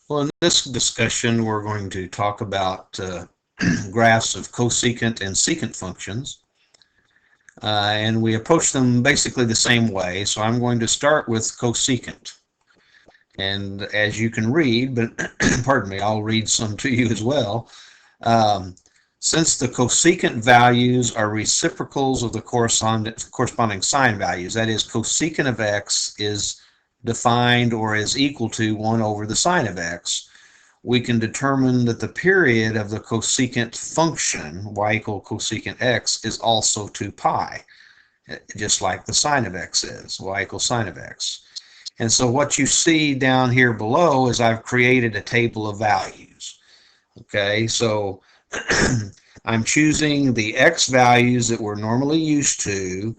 Well, in this discussion, we're going to talk about graphs of cosecant and secant functions. And we approach them basically the same way. So I'm going to start with cosecant. And as you can read, but pardon me, I'll read some to you as well. Um, since the cosecant values are reciprocals of the corresponding sine values, that is, cosecant of x is defined or is equal to 1 over the sine of x, we can determine that the period of the cosecant function, y equal cosecant x, is also 2 pi, just like the sine of x is, y equals sine of x. And so what you see down here below is I've created a table of values. Okay, so I'm choosing the x values that we're normally used to,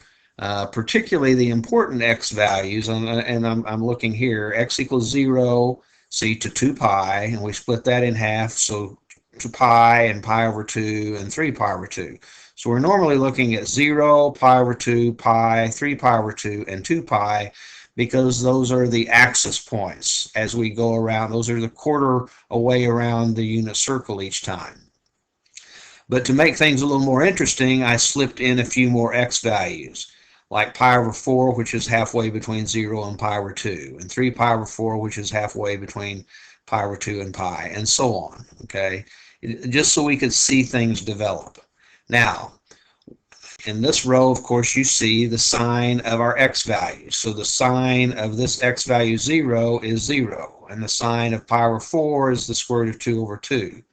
particularly the important x values, and I'm looking here, x equals 0, see, to 2 pi, and we split that in half, so 2 pi and pi over 2 and 3 pi over 2. So we're normally looking at 0, pi over 2, pi, 3 pi over 2, and 2 pi, because those are the axis points as we go around. Those are the quarter away around the unit circle each time. But to make things a little more interesting, I slipped in a few more x values, like pi over 4, which is halfway between 0 and pi over 2, and 3 pi over 4, which is halfway between pi over 2 and pi, and so on, okay? Just so we could see things develop. Now, in this row, of course, you see the sign of our x values. So the sign of this x value 0 is 0, and the sign of pi over 4 is the square root of 2 over 2.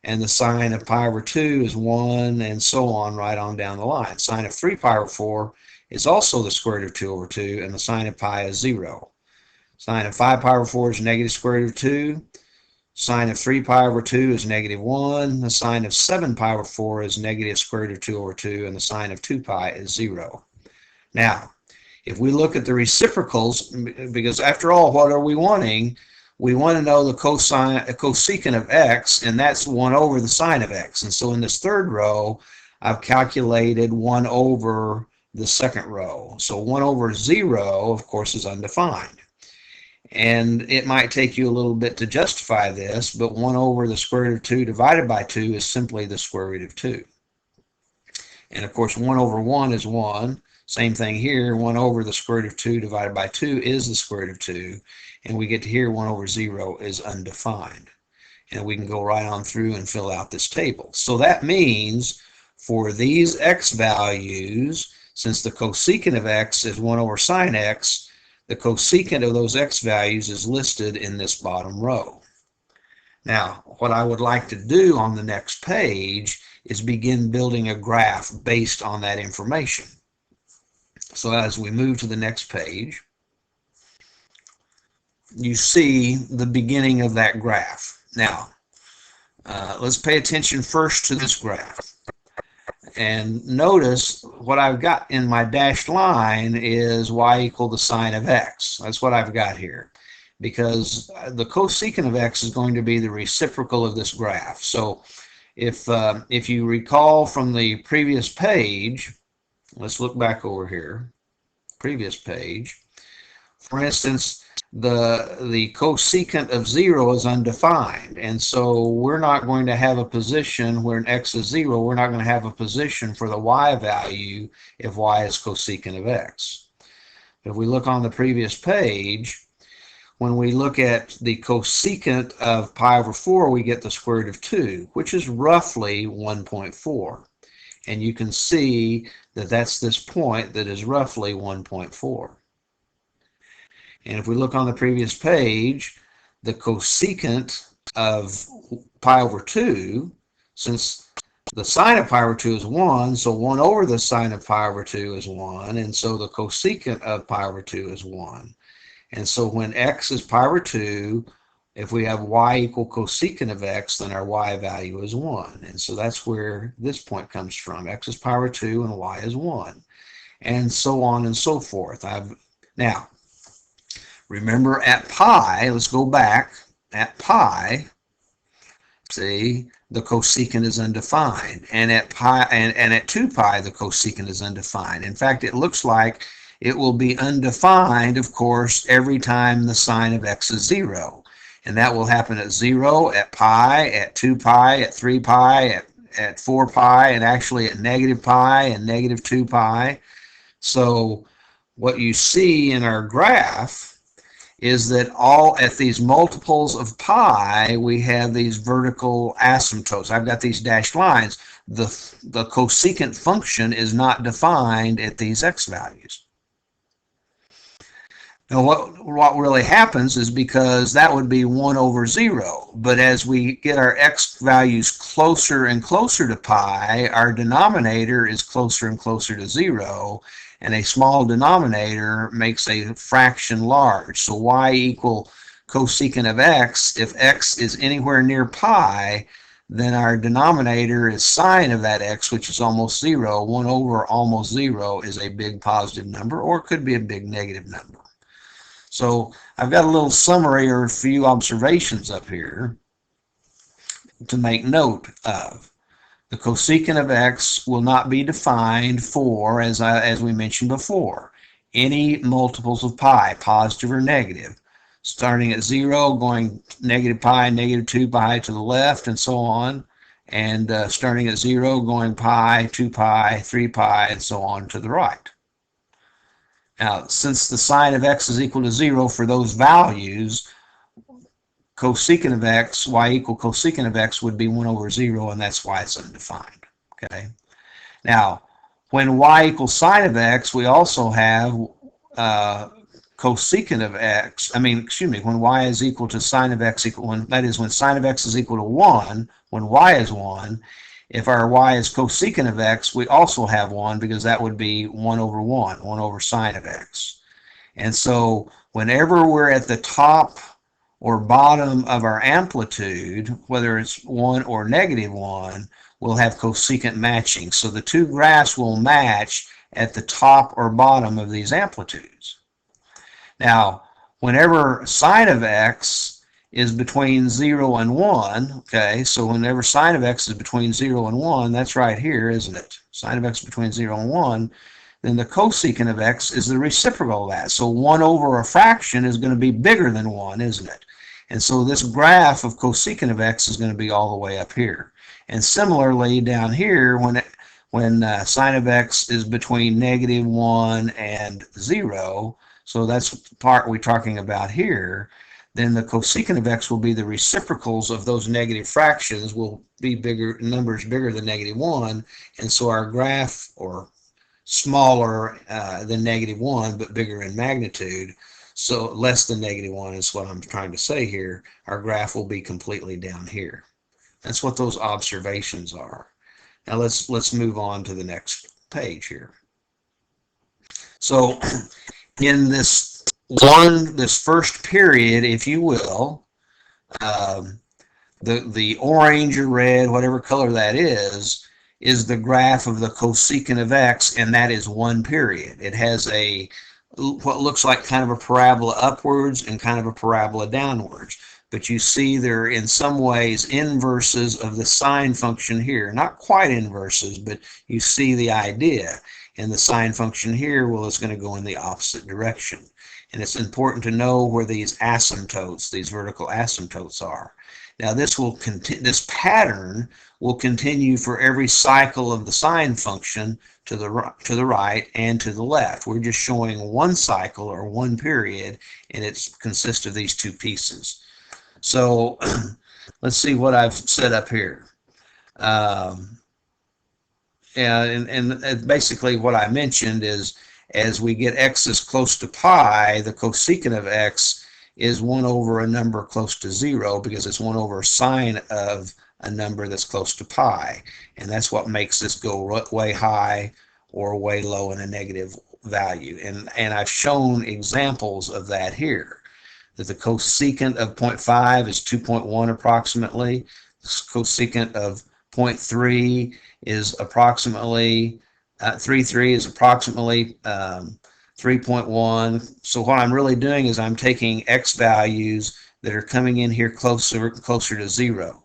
And the sign of pi over 2 is 1, and so on, right on down the line. Sign of 3 pi over 4 is also the square root of 2 over 2, and the sign of pi is 0. Sign of 5 pi over 4 is negative square root of 2. Sign of 3 pi over 2 is negative 1. The sign of 7 pi over 4 is negative square root of 2 over 2, and the sign of 2 pi is 0. Now, if we look at the reciprocals, because after all, what are we wanting? We want to know the cosecant of x, and that's 1 over the sine of x. And so in this third row, I've calculated 1 over the second row. So 1 over 0, of course, is undefined. And it might take you a little bit to justify this, but 1 over the square root of 2 divided by 2 is simply the square root of 2. And of course, 1 over 1 is 1. Same thing here, 1 over the square root of 2 divided by 2 is the square root of 2. And we get to here 1 over 0 is undefined. And we can go right on through and fill out this table. So that means for these x values, since the cosecant of x is 1 over sine x, the cosecant of those x values is listed in this bottom row. Now, what I would like to do on the next page is begin building a graph based on that information. So as we move to the next page, you see the beginning of that graph. Now, let's pay attention first to this graph. And notice what I've got in my dashed line is y equal the sine of x. That's what I've got here, because the cosecant of x is going to be the reciprocal of this graph. So if you recall from the previous page, let's look back over here, previous page. For instance, the cosecant of 0 is undefined, and so we're not going to have a position where an x is 0. We're not going to have a position for the y value if y is cosecant of x. If we look on the previous page, when we look at the cosecant of pi over 4, we get the square root of 2, which is roughly 1.4. And you can see that that's this point that is roughly 1.4. And if we look on the previous page, the cosecant of pi over 2, since the sine of pi over 2 is 1, so 1 over the sine of pi over 2 is 1, and so the cosecant of pi over 2 is 1. And so when x is pi over 2, if we have y equal cosecant of x, then our y value is 1. And so that's where this point comes from. X is pi over 2 and y is 1. And so on and so forth. Now, remember at pi, let's go back, at pi, see, the cosecant is undefined. And at pi and at 2 pi, the cosecant is undefined. In fact, it looks like it will be undefined, of course, every time the sine of x is 0. And that will happen at 0, at pi, at 2 pi, at 3 pi, at 4 pi, and actually at negative pi and negative 2 pi. So what you see in our graph is that all at these multiples of pi, we have these vertical asymptotes. I've got these dashed lines. The cosecant function is not defined at these x values. Now, what really happens is, because that would be 1 over 0, but as we get our x values closer and closer to pi, our denominator is closer and closer to 0, and a small denominator makes a fraction large. So y equal cosecant of x. If x is anywhere near pi, then our denominator is sine of that x, which is almost 0. 1 over almost 0 is a big positive number, or it could be a big negative number. So I've got a little summary or a few observations up here to make note of. The cosecant of x will not be defined for, as we mentioned before, any multiples of pi, positive or negative, starting at 0, going negative pi, negative 2 pi to the left, and so on, and starting at 0, going pi, 2 pi, 3 pi, and so on to the right. Now, since the sine of x is equal to 0 for those values, cosecant of x, y equal cosecant of x, would be 1 over 0, and that's why it's undefined. Okay. Now, when y equals sine of x, we also have cosecant of x. When y is equal to sine of x that is, when sine of x is equal to 1, when y is 1. If our y is cosecant of x, we also have 1, because that would be 1 over 1, 1 over sine of x. And so whenever we're at the top or bottom of our amplitude, whether it's 1 or negative 1, we'll have cosecant matching. So the two graphs will match at the top or bottom of these amplitudes. Now, whenever sine of x is between 0 and 1, okay, so whenever sine of x is between 0 and 1, that's right here, isn't it? Sine of x between 0 and 1, then the cosecant of x is the reciprocal of that. So 1 over a fraction is going to be bigger than 1, isn't it? And so this graph of cosecant of x is going to be all the way up here. And similarly, down here, when sine of x is between negative 1 and 0, so that's the part we're talking about here, then the cosecant of x will be the reciprocals of those negative fractions, will be bigger, numbers bigger than negative 1, and so our graph, or smaller than negative 1, but bigger in magnitude, so less than negative 1 is what I'm trying to say here, our graph will be completely down here. That's what those observations are. Now let's move on to the next page here. So in this first period, if you will, the orange or red, whatever color that is the graph of the cosecant of x, and that is one period. It has what looks like kind of a parabola upwards and kind of a parabola downwards. But you see they're in some ways inverses of the sine function here. Not quite inverses, but you see the idea. And the sine function here, well, it's going to go in the opposite direction. And it's important to know where these asymptotes, these vertical asymptotes are. Now this pattern will continue for every cycle of the sine function to the right and to the left. We're just showing one cycle or one period, and it consists of these two pieces. So let's see what I've set up here. And basically what I mentioned is, as we get x's close to pi, the cosecant of x is 1 over a number close to 0, because it's 1 over sine of a number that's close to pi. And that's what makes this go way high or way low in a negative value. And I've shown examples of that here. That the cosecant of 0.5 is 2.1 approximately. The cosecant of 0.3 is approximately 3.3 is approximately 3.1. So what I'm really doing is I'm taking x values that are coming in here closer to 0.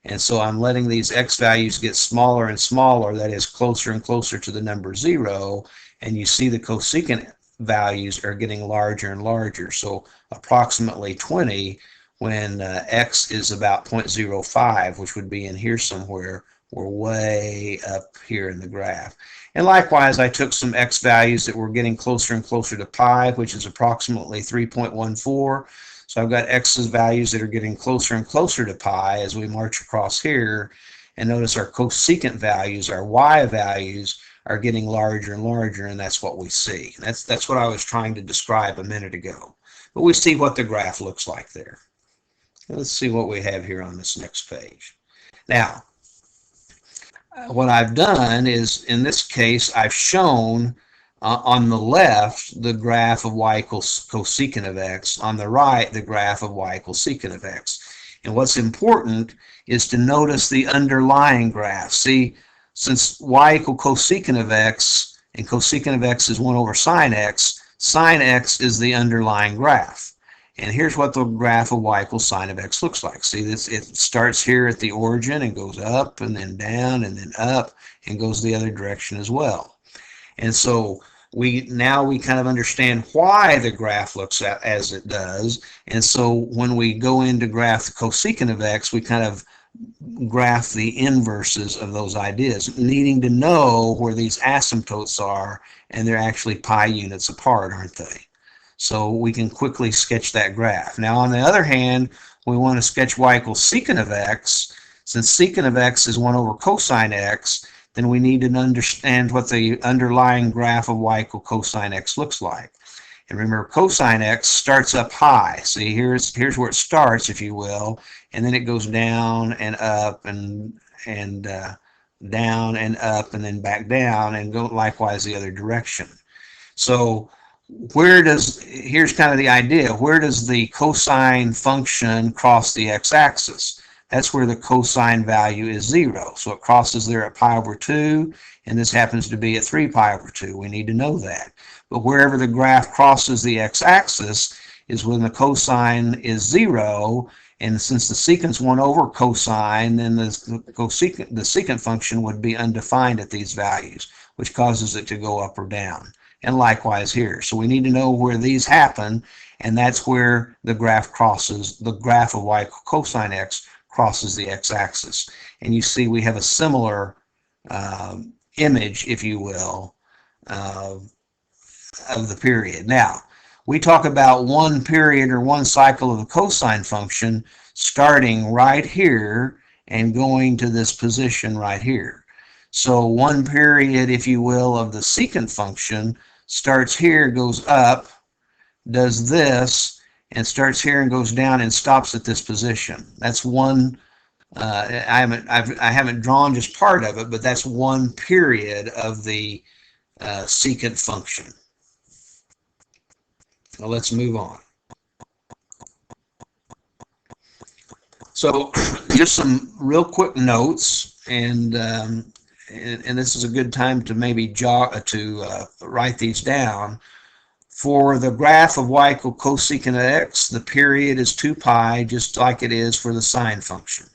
And so I'm letting these x values get smaller and smaller, that is closer and closer to the number 0, and you see the cosecant values are getting larger and larger. So approximately 20 when x is about 0.05, which would be in here somewhere. We're way up here in the graph. And likewise, I took some x values that were getting closer and closer to pi, which is approximately 3.14. So I've got x's values that are getting closer and closer to pi as we march across here. And notice our cosecant values, our y values, are getting larger and larger, and that's what we see. That's what I was trying to describe a minute ago. But we see what the graph looks like there. Let's see what we have here on this next page. Now, what I've done is, in this case, I've shown on the left the graph of y equals cosecant of x, on the right the graph of y equals secant of x. And what's important is to notice the underlying graph. See, since y equals cosecant of x, and cosecant of x is 1 over sine x is the underlying graph. And here's what the graph of y equals sine of x looks like. See, this, it starts here at the origin and goes up and then down and then up and goes the other direction as well. And so now we kind of understand why the graph looks as it does. And so when we go into graph the cosecant of x, we kind of graph the inverses of those ideas, needing to know where these asymptotes are, and they're actually pi units apart, aren't they? So we can quickly sketch that graph. Now, on the other hand, we want to sketch y equals secant of x. Since secant of x is 1 over cosine x, then we need to understand what the underlying graph of y equals cosine x looks like. And remember, cosine x starts up high. See, here's where it starts, if you will, and then it goes down and up and down and up and then back down and go likewise the other direction. So here's kind of the idea, where does the cosine function cross the x-axis? That's where the cosine value is 0. So it crosses there at pi over 2, and this happens to be at 3 pi over 2. We need to know that. But wherever the graph crosses the x-axis is when the cosine is 0, and since the secant's 1 over cosine, then the secant function would be undefined at these values, which causes it to go up or down. And likewise here. So we need to know where these happen, and that's where the graph crosses, the graph of y equals cosine x crosses the x-axis. And you see we have a similar image, if you will, of the period. Now, we talk about one period or one cycle of the cosine function starting right here and going to this position right here. So one period, if you will, of the secant function starts here, goes up, does this, and starts here and goes down and stops at this position. That's one. I haven't drawn just part of it, but that's one period of the secant function. Now let's move on. So just some real quick notes, and this is a good time to maybe write these down. For the graph of y equals cosecant of x, the period is 2 pi, just like it is for the sine function.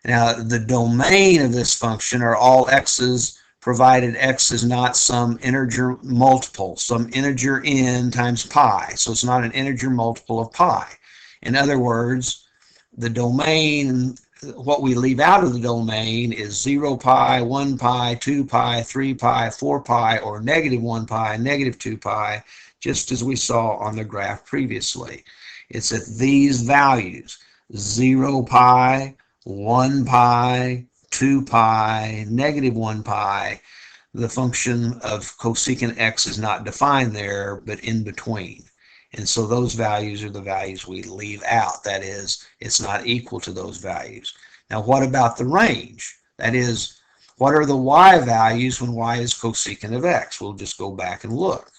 Now, the domain of this function are all x's, provided x is not some integer multiple, some integer n times pi. So it's not an integer multiple of pi. In other words, the domain, what we leave out of the domain is 0 pi, 1 pi, 2 pi, 3 pi, 4 pi, or -1 pi, -2 pi, just as we saw on the graph previously. It's at these values, 0 pi, 1 pi, 2 pi, -1 pi, the function of cosecant x is not defined there, but in between. And so those values are the values we leave out. That is, it's not equal to those values. Now, what about the range? That is, what are the y values when y is cosecant of x? We'll just go back and look.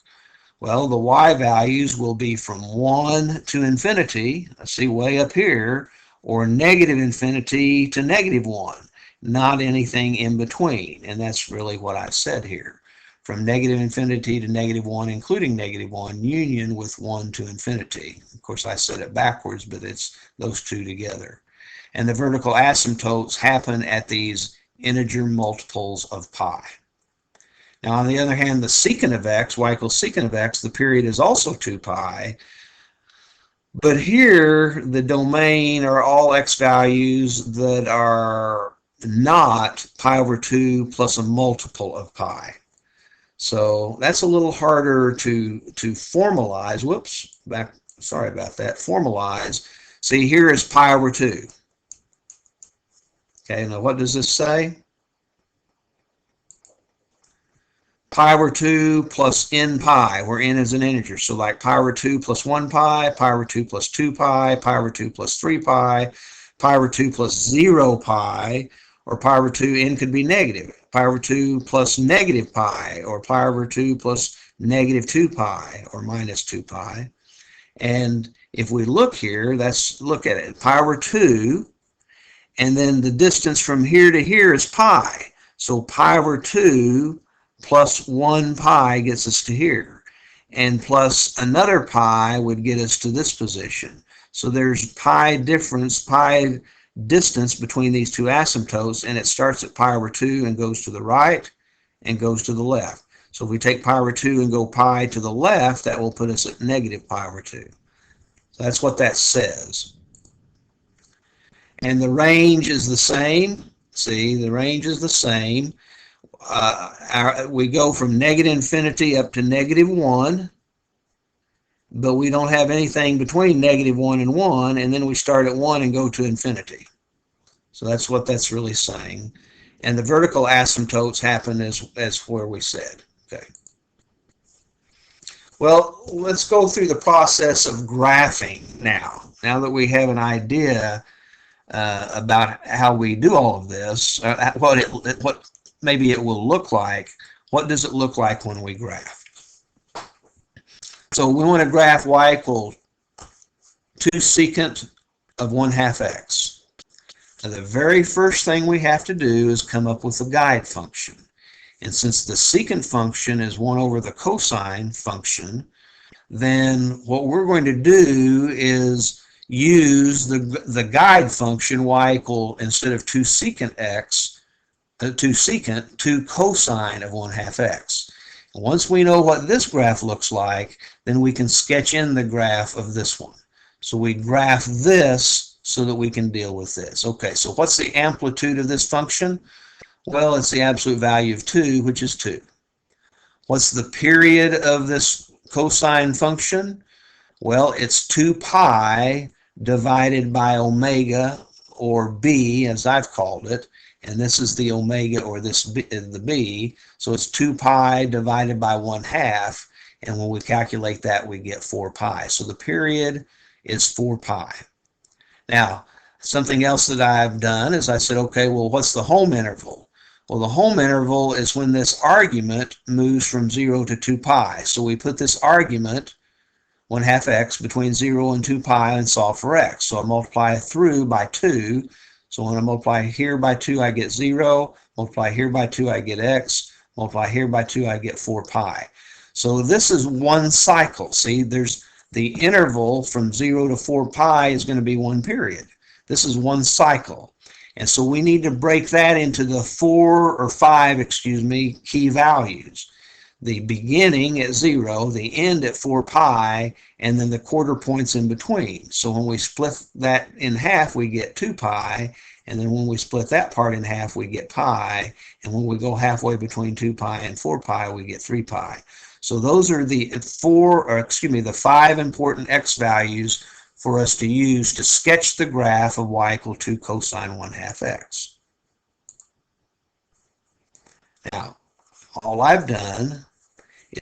Well, the y values will be from 1 to infinity, let's see, way up here, or -infinity to -1, not anything in between. And that's really what I said here. From -infinity to -1, including -1, union with 1 to infinity. Of course, I said it backwards, but it's those two together. And the vertical asymptotes happen at these integer multiples of pi. Now, on the other hand, the secant of x, y equals secant of x, the period is also 2 pi, But here, the domain are all x values that are not pi over 2 plus a multiple of pi. So that's a little harder to formalize. Whoops, sorry about that. Formalize. See, here is pi over 2. Okay, now what does this say? Pi over 2 plus n pi, where n is an integer. So like pi over 2 plus 1 pi, pi over 2 plus 2 pi, pi over 2 plus 3 pi, pi over 2 plus 0 pi, or pi over 2, n could be negative. Pi over 2 plus negative pi, or pi over 2 plus negative 2 pi, or minus 2 pi. And if we look here, let's look at it. Pi over 2, and then the distance from here to here is pi. So pi over 2 plus 1 pi gets us to here. And plus another pi would get us to this position. So there's pi difference, pi distance between these two asymptotes, and it starts at pi over 2 and goes to the right and goes to the left. So if we take pi over 2 and go pi to the left, that will put us at negative pi over 2. So that's what that says. And the range is the same. See, the range is the same. We go from negative infinity up to negative 1, but we don't have anything between negative 1 and 1, and then we start at 1 and go to infinity. So that's what that's really saying. And the vertical asymptotes happen as where we said. Okay. Well, let's go through the process of graphing now. Now that we have an idea about how we do all of this, what maybe it will look like. What does it look like when we graph? So we want to graph y equals 2 secant of 1/2 x. Now the very first thing we have to do is come up with a guide function. And since the secant function is 1 over the cosine function, then what we're going to do is use the guide function y equal, instead of 2 secant x, 2 secant, 2 cosine of 1/2 x. And once we know what this graph looks like, then we can sketch in the graph of this one. So we graph this so that we can deal with this. Okay, so what's the amplitude of this function? Well, it's the absolute value of 2, which is 2. What's the period of this cosine function? Well, it's 2 pi divided by omega, or b, as I've called it. And this is the omega, or this the b. So it's 2 pi divided by 1/2. And when we calculate that, we get 4 pi. So the period is 4 pi. Now, something else that I've done is I said, okay, well, what's the home interval? Well, the home interval is when this argument moves from 0 to 2 pi. So we put this argument, 1/2 x, between 0 and 2 pi and solve for x. So I multiply through by 2. So when I multiply here by 2, I get 0. Multiply here by 2, I get x. Multiply here by 2, I get 4 pi. So this is one cycle. See, there's the interval from 0 to 4 pi is going to be one period. This is one cycle. And so we need to break that into the 5 key values. The beginning at 0, the end at 4 pi, and then the quarter points in between. So when we split that in half, we get 2 pi, and then when we split that part in half, we get pi, and when we go halfway between 2 pi and 4 pi, we get 3 pi. So those are the 5 important x values for us to use to sketch the graph of y equal 2 cosine 1/2 x. Now, all I've done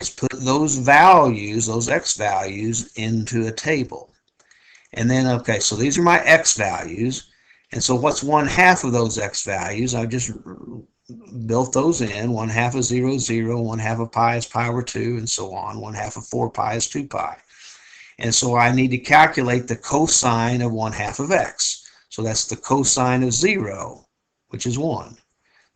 is put those values, those x values, into a table. And then, okay, so these are my x values. And so what's 1/2 of those x values? I've just built those in. 1/2 of 0 is 0, 1/2 of pi is pi over 2, and so on. 1/2 of 4 pi is 2 pi. And so I need to calculate the cosine of 1/2 of x. So that's the cosine of 0, which is 1.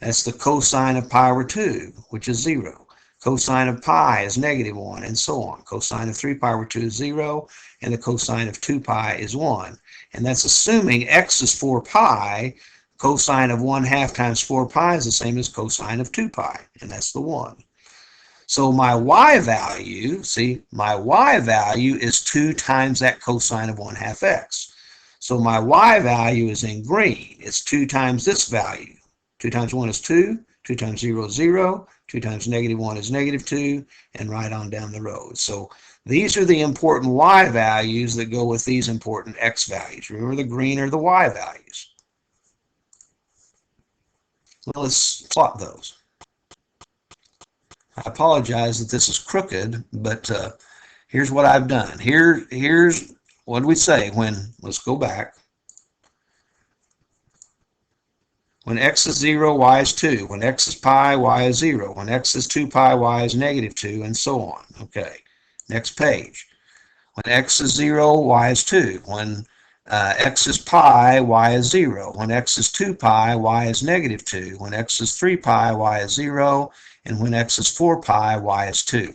That's the cosine of pi over 2, which is 0. Cosine of pi is -1, and so on. Cosine of 3 pi over 2 is 0, and the cosine of 2 pi is 1. And that's assuming x is 4 pi. Cosine of 1/2 times 4 pi is the same as cosine of 2 pi, and that's the 1. So my y value, see, my y value is 2 times that cosine of 1/2 x. So my y value is in green. It's 2 times this value. 2 times 1 is 2, 2 times 0 is 0, 2 times -1 is -2, and right on down the road. So these are the important y values that go with these important x values. Remember, the green are the y values. Well, let's plot those. I apologize that this is crooked, but here's what I've done. Here's what did we say when, let's go back. When x is 0, y is 2. When x is pi, y is 0. When x is 2 pi, y is -2, and so on. Okay, next page. When x is 0, y is 2. When x is pi, y is 0. When x is 2 pi, y is -2. When x is 3 pi, y is 0. And when x is 4 pi, y is 2.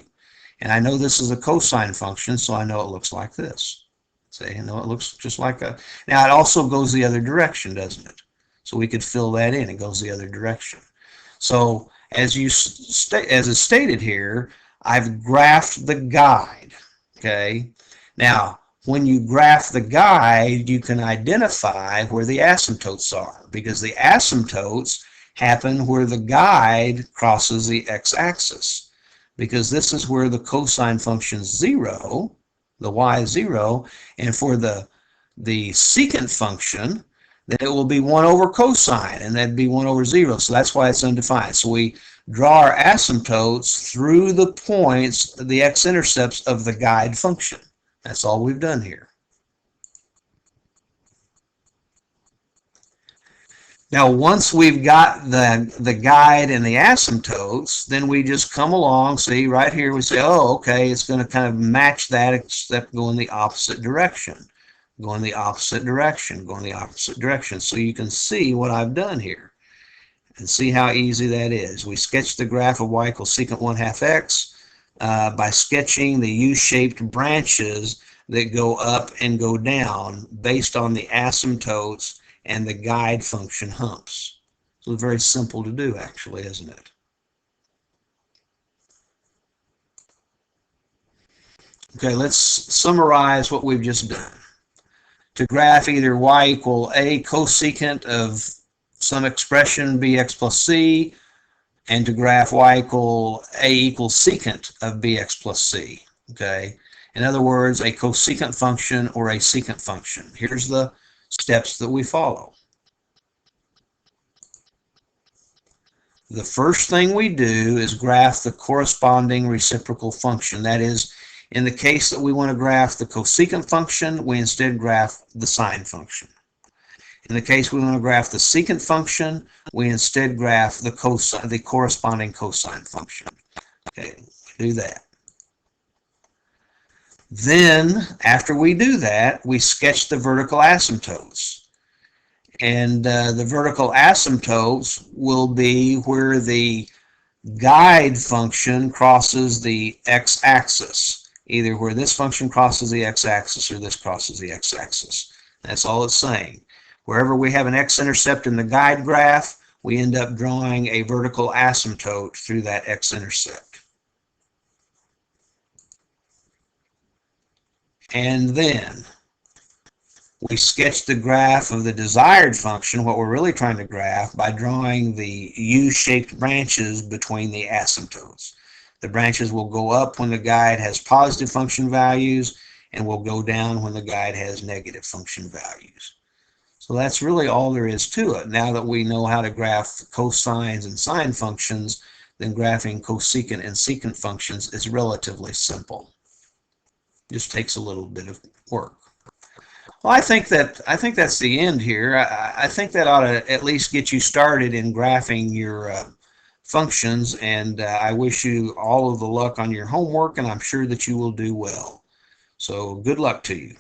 And I know this is a cosine function, so I know it looks like this. See, I know it looks just like a... Now, it also goes the other direction, doesn't it? So we could fill that in. It goes the other direction. So as is stated here, I've graphed the guide. Okay. Now, when you graph the guide, you can identify where the asymptotes are, because the asymptotes happen where the guide crosses the x-axis, because this is where the cosine function is 0, the y is 0, and for the secant function, then it will be 1 over cosine, and that'd be 1 over 0, so that's why it's undefined. So we draw our asymptotes through the points, the x-intercepts of the guide function. That's all we've done here. Now, once we've got the guide and the asymptotes, then we just come along, see, right here, we say, oh, okay, it's going to kind of match that, except go in the opposite direction. Go in the opposite direction, go in the opposite direction. So you can see what I've done here and see how easy that is. We sketch the graph of y equals secant 1/2 x by sketching the U-shaped branches that go up and go down based on the asymptotes and the guide function humps. So it's very simple to do, actually, isn't it? Okay, let's summarize what we've just done. To graph either y equal a cosecant of some expression bx plus c, and to graph y equal a equals secant of bx plus c. Okay, in other words, a cosecant function or a secant function. Here's the steps that we follow. The first thing we do is graph the corresponding reciprocal function. That is, in the case that we want to graph the cosecant function, we instead graph the sine function. In the case we want to graph the secant function, we instead graph the corresponding cosine function. Okay, do that. Then, after we do that, we sketch the vertical asymptotes. And the vertical asymptotes will be where the guide function crosses the x-axis, either where this function crosses the x-axis or this crosses the x-axis. That's all it's saying. Wherever we have an x-intercept in the guide graph, we end up drawing a vertical asymptote through that x-intercept. And then we sketch the graph of the desired function, what we're really trying to graph, by drawing the U-shaped branches between the asymptotes. The branches will go up when the guide has positive function values and will go down when the guide has negative function values. So that's really all there is to it. Now that we know how to graph cosines and sine functions, then graphing cosecant and secant functions is relatively simple. Just takes a little bit of work. Well, I think that's the end here. I think that ought to at least get you started in graphing your functions, and I wish you all of the luck on your homework, and I'm sure that you will do well. So good luck to you.